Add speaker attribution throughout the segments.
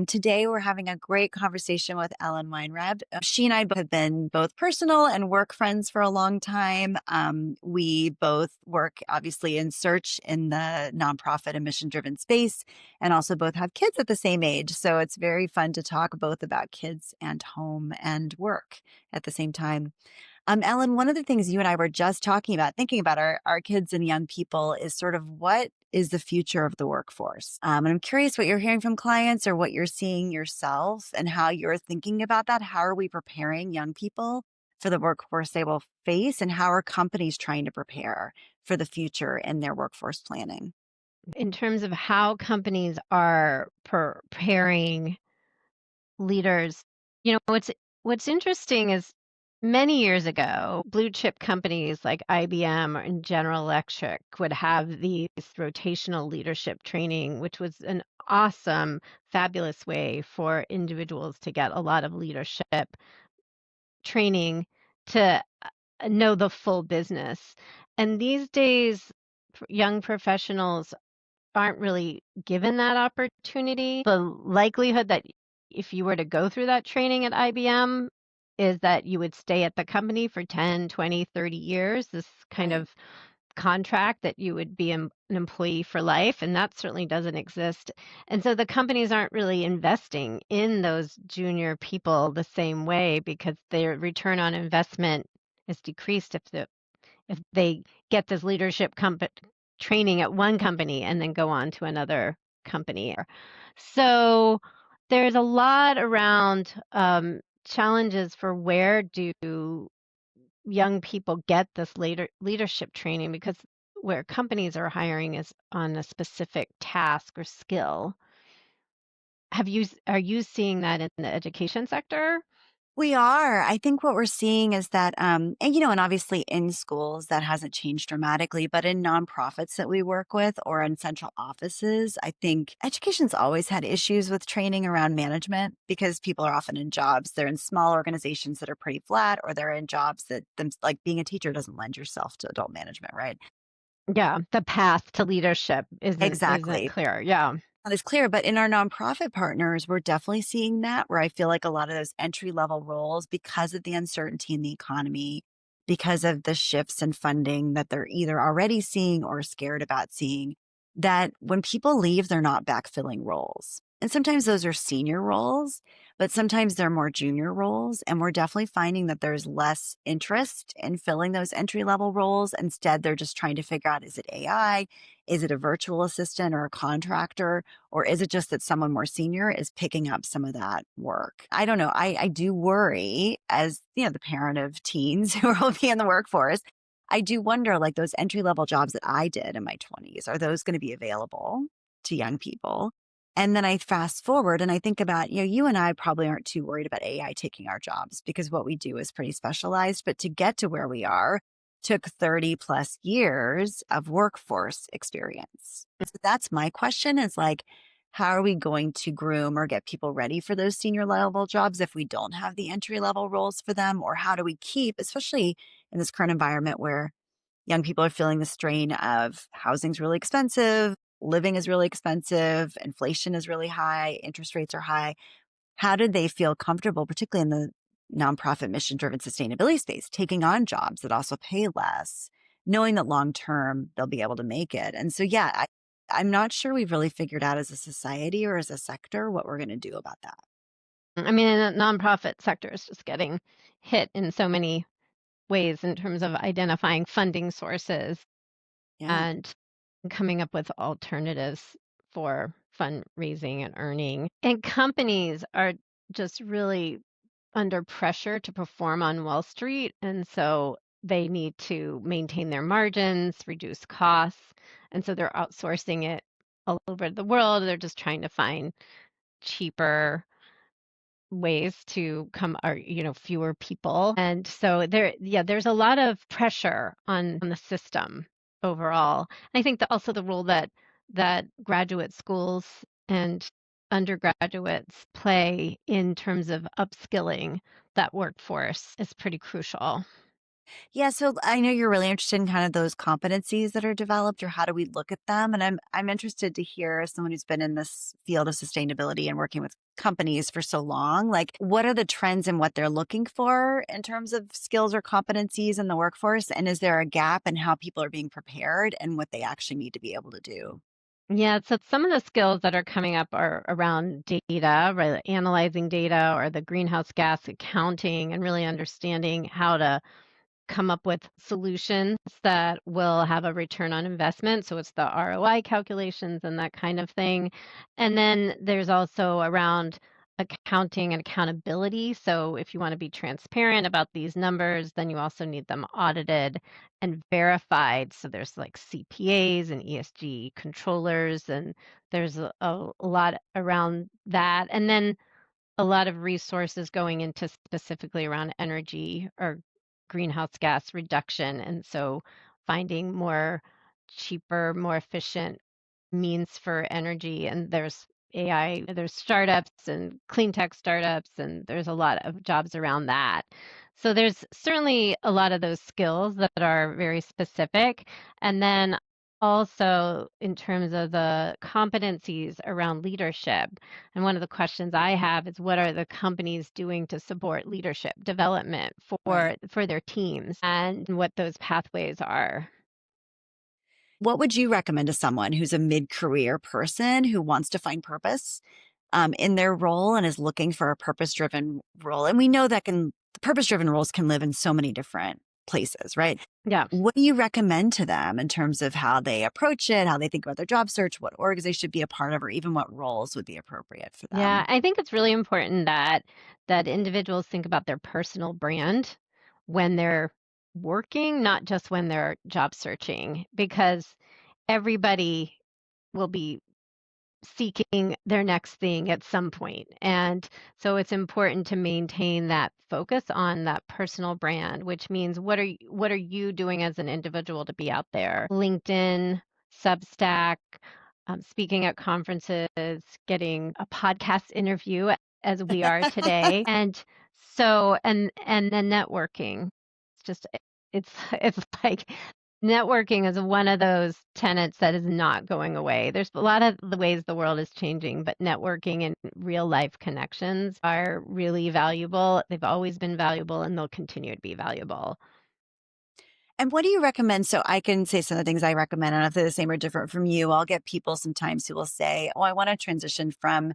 Speaker 1: Today, we're having a great conversation with Ellen Weinreb. She and I have been both personal and work friends for a long time. We both work, obviously, in search in the nonprofit and mission driven space, and also both have kids at the same age. So it's very fun to talk both about kids and home and work at the same time. Ellen, one of the things you and I were just talking about, thinking about our kids and young people, is sort of what is the future of the workforce? And I'm curious what you're hearing from clients or what you're seeing yourself and how you're thinking about that. How are we preparing young people for the workforce they will face? And how are companies trying to prepare for the future in their workforce planning?
Speaker 2: In terms of how companies are preparing leaders, what's interesting is many years ago, blue chip companies like IBM and General Electric would have these rotational leadership training, which was an awesome, fabulous way for individuals to get a lot of leadership training to know the full business. And these days, young professionals aren't really given that opportunity. The likelihood that if you were to go through that training at IBM is that you would stay at the company for 10, 20, 30 years, this kind
Speaker 1: Right.
Speaker 2: of contract that you would be an employee for life, and that certainly doesn't exist. And so the companies aren't really investing in those junior people the same way because their return on investment is decreased if they get this leadership training at one company and then go on to another company. So there's a lot around challenges for where do young people get this leadership training because where companies are hiring is on a specific task or skill. Are you seeing that in the education sector?
Speaker 1: We are. I think what we're seeing is that, and obviously in schools that hasn't changed dramatically, but in nonprofits that we work with or in central offices, I think education's always had issues with training around management because people are often in jobs. They're in small organizations that are pretty flat, or they're in jobs that, like being a teacher, doesn't lend yourself to adult management, right?
Speaker 2: Yeah, the path to leadership isn't
Speaker 1: Exactly.
Speaker 2: clear. Yeah.
Speaker 1: Not as clear, but in our nonprofit partners, we're definitely seeing that where I feel like a lot of those entry level roles, because of the uncertainty in the economy, because of the shifts in funding that they're either already seeing or scared about seeing, that when people leave, they're not backfilling roles. And sometimes those are senior roles, but sometimes they're more junior roles. And we're definitely finding that there's less interest in filling those entry level roles. Instead, they're just trying to figure out, is it AI? Is it a virtual assistant or a contractor? Or is it just that someone more senior is picking up some of that work? I don't know. I do worry as, the parent of teens who will be in the workforce. I do wonder, like those entry level jobs that I did in my 20s, are those going to be available to young people? And then I fast forward and I think about, you and I probably aren't too worried about AI taking our jobs because what we do is pretty specialized. But to get to where we are took 30 plus years of workforce experience. So that's my question is like, how are we going to groom or get people ready for those senior level jobs if we don't have the entry level roles for them? Or how do we keep, especially in this current environment where young people are feeling the strain of housing's really expensive, living is really expensive, inflation is really high, interest rates are high. How did they feel comfortable, particularly in the nonprofit mission driven sustainability space, taking on jobs that also pay less, knowing that long term they'll be able to make it? And so, yeah, I'm not sure we've really figured out as a society or as a sector what we're going to do about that.
Speaker 2: I mean, the nonprofit sector is just getting hit in so many ways in terms of identifying funding sources
Speaker 1: Yeah.
Speaker 2: and coming up with alternatives for fundraising and earning. And companies are just really under pressure to perform on Wall Street. And so they need to maintain their margins, reduce costs. And so they're outsourcing it all over the world. They're just trying to find cheaper ways to come or fewer people, and so there's a lot of pressure on the system overall. I think that also the role that graduate schools and undergraduates play in terms of upskilling that workforce is pretty crucial.
Speaker 1: Yeah, so I know you're really interested in kind of those competencies that are developed or how do we look at them? And I'm interested to hear as someone who's been in this field of sustainability and working with companies for so long, like what are the trends and what they're looking for in terms of skills or competencies in the workforce? And is there a gap in how people are being prepared and what they actually need to be able to do?
Speaker 2: Yeah, so some of the skills that are coming up are around data, right? Analyzing data or the greenhouse gas accounting and really understanding how to come up with solutions that will have a return on investment. So it's the ROI calculations and that kind of thing. And then there's also around accounting and accountability. So if you want to be transparent about these numbers, then you also need them audited and verified. So there's like CPAs and ESG controllers, and there's a lot around that. And then a lot of resources going into specifically around energy or greenhouse gas reduction. And so finding more cheaper, more efficient means for energy. And there's AI, there's startups and clean tech startups, and there's a lot of jobs around that. So there's certainly a lot of those skills that are very specific. And then also in terms of the competencies around leadership. And one of the questions I have is what are the companies doing to support leadership development
Speaker 1: Right.
Speaker 2: for their teams and what those pathways are.
Speaker 1: What would you recommend to someone who's a mid-career person who wants to find purpose in their role and is looking for a purpose-driven role? And we know that purpose-driven roles can live in so many different places, right?
Speaker 2: Yeah.
Speaker 1: What do you recommend to them in terms of how they approach it, how they think about their job search, what orgs they should be a part of, or even what roles would be appropriate for
Speaker 2: Yeah,
Speaker 1: them?
Speaker 2: I think it's really important that individuals think about their personal brand when they're working, not just when they're job searching, because everybody will be seeking their next thing at some point. And so it's important to maintain that focus on that personal brand, which means what are you doing as an individual to be out there? LinkedIn, Substack, speaking at conferences, getting a podcast interview as we are today. And so and then networking. It's just it's like networking is one of those tenets that is not going away. There's a lot of the ways the world is changing, but networking and real life connections are really valuable. They've always been valuable and they'll continue to be valuable.
Speaker 1: And what do you recommend? So I can say some of the things I recommend. I don't know if they're the same or different from you. I'll get people sometimes who will say, oh, I want to transition from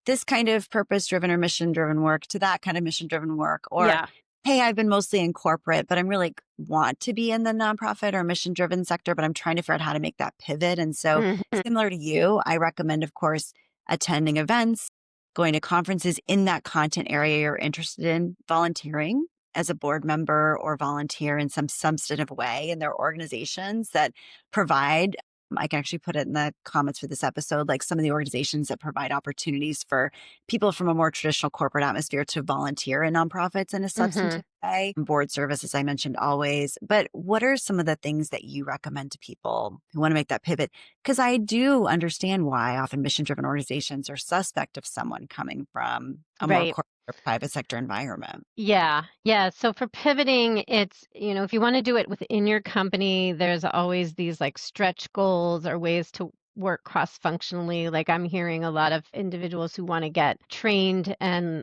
Speaker 1: this kind of purpose driven or mission driven work to that kind of mission driven work. Or,
Speaker 2: Yeah.
Speaker 1: hey, I've been mostly in corporate, but I'm really want to be in the nonprofit or mission driven sector, but I'm trying to figure out how to make that pivot. And so,
Speaker 2: Mhm.
Speaker 1: similar to you, I recommend, of course, attending events, going to conferences in that content area you're interested in, volunteering as a board member or volunteer in some substantive way in their organizations that provide. I can actually put it in the comments for this episode, like some of the organizations that provide opportunities for people from a more traditional corporate atmosphere to volunteer in nonprofits in a
Speaker 2: Mhm.
Speaker 1: substantive way. Board service, as I mentioned, always. But what are some of the things that you recommend to people who want to make that pivot? Because I do understand why often mission driven organizations are suspect of someone coming from a more
Speaker 2: Right.
Speaker 1: corporate or private sector environment.
Speaker 2: Yeah, yeah. So for pivoting, if you want to do it within your company, there's always these like stretch goals or ways to work cross-functionally. Like I'm hearing a lot of individuals who want to get trained and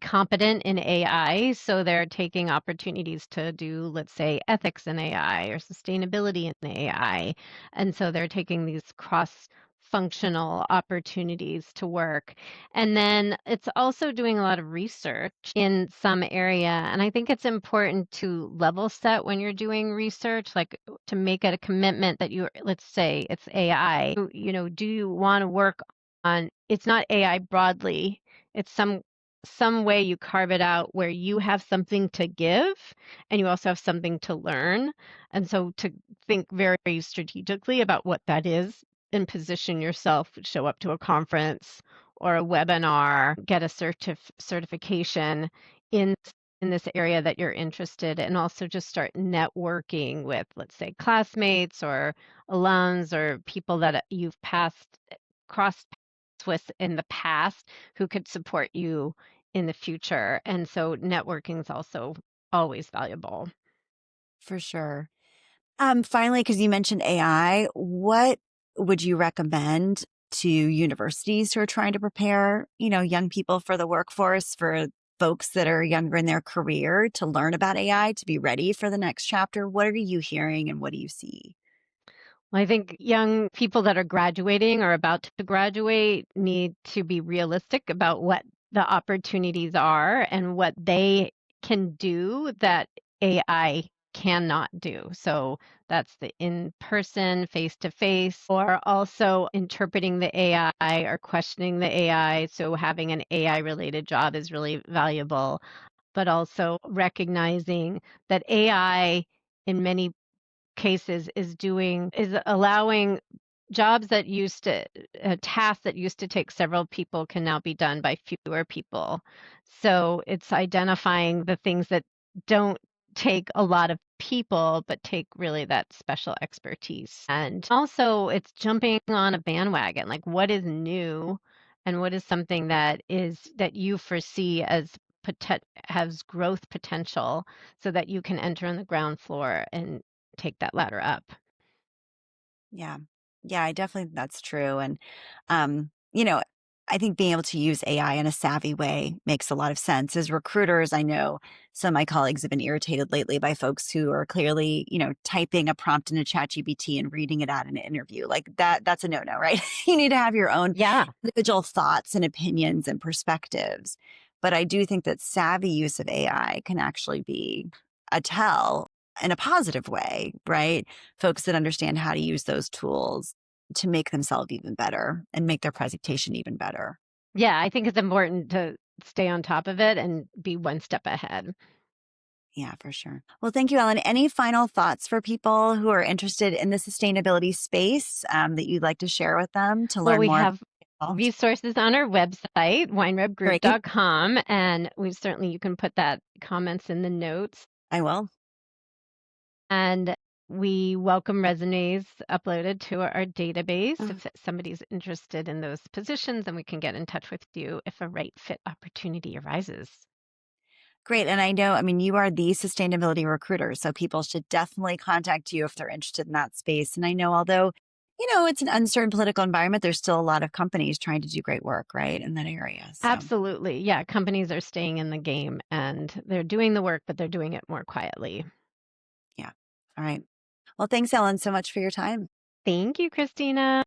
Speaker 2: competent in AI. So they're taking opportunities to do, let's say, ethics in AI or sustainability in AI. And so they're taking these cross-functional opportunities to work. And then it's also doing a lot of research in some area. And I think it's important to level set when you're doing research, like to make it a commitment that let's say it's AI, do you want to work on, it's not AI broadly, it's some way you carve it out where you have something to give and you also have something to learn. And so to think very strategically about what that is and position yourself, show up to a conference or a webinar, get a certification in in this area that you're interested in, and also just start networking with, let's say, classmates or alums or people that you've crossed paths with in the past who could support you in the future. And so networking is also always valuable.
Speaker 1: for sure. Finally, because you mentioned AI, what would you recommend to universities who are trying to prepare, young people for the workforce, for folks that are younger in their career to learn about AI, to be ready for the next chapter? What are you hearing and what do you see?
Speaker 2: Well, I think young people that are graduating or about to graduate need to be realistic about what the opportunities are and what they can do that AI cannot do. So that's the in-person, face-to-face, or also interpreting the AI or questioning the AI. So having an AI related job is really valuable, but also recognizing that AI in many cases is allowing jobs that used to tasks that used to take several people can now be done by fewer people. So it's identifying the things that don't take a lot of people, but take really that special expertise. And also it's jumping on a bandwagon, like what is new and what is something that you foresee as has growth potential so that you can enter on the ground floor and take that ladder up.
Speaker 1: Yeah. Yeah, I definitely think that's true. And, um, you know, I think being able to use AI in a savvy way makes a lot of sense. As recruiters, I know some of my colleagues have been irritated lately by folks who are clearly, typing a prompt in a chat GPT and reading it out in an interview. Like that's a no-no, right? You need to have your own
Speaker 2: Yeah.
Speaker 1: individual thoughts and opinions and perspectives. But I do think that savvy use of AI can actually be a tell in a positive way, right? Folks that understand how to use those tools to make themselves even better and make their presentation even better.
Speaker 2: Yeah, I think it's important to stay on top of it and be one step ahead.
Speaker 1: Yeah, for sure. Well, thank you, Ellen. Any final thoughts for people who are interested in the sustainability space that you'd like to share with them to
Speaker 2: Well,
Speaker 1: learn
Speaker 2: we
Speaker 1: more
Speaker 2: have
Speaker 1: about?
Speaker 2: resources on our website,
Speaker 1: Great.
Speaker 2: weinrebgroup.com, and you can put that comments in the notes.
Speaker 1: I will.
Speaker 2: And we welcome resumes uploaded to our database.
Speaker 1: Mm,
Speaker 2: If somebody's interested in those positions, then we can get in touch with you if a right fit opportunity arises.
Speaker 1: great. And I know, I mean, you are the sustainability recruiter, so people should definitely contact you if they're interested in that space. And I know, although, it's an uncertain political environment, there's still a lot of companies trying to do great work, right, in that area. So,
Speaker 2: Absolutely. Yeah, companies are staying in the game and they're doing the work, but they're doing it more quietly.
Speaker 1: yeah. All right. Well, thanks, Ellen, so much for your time.
Speaker 2: Thank you, Christina.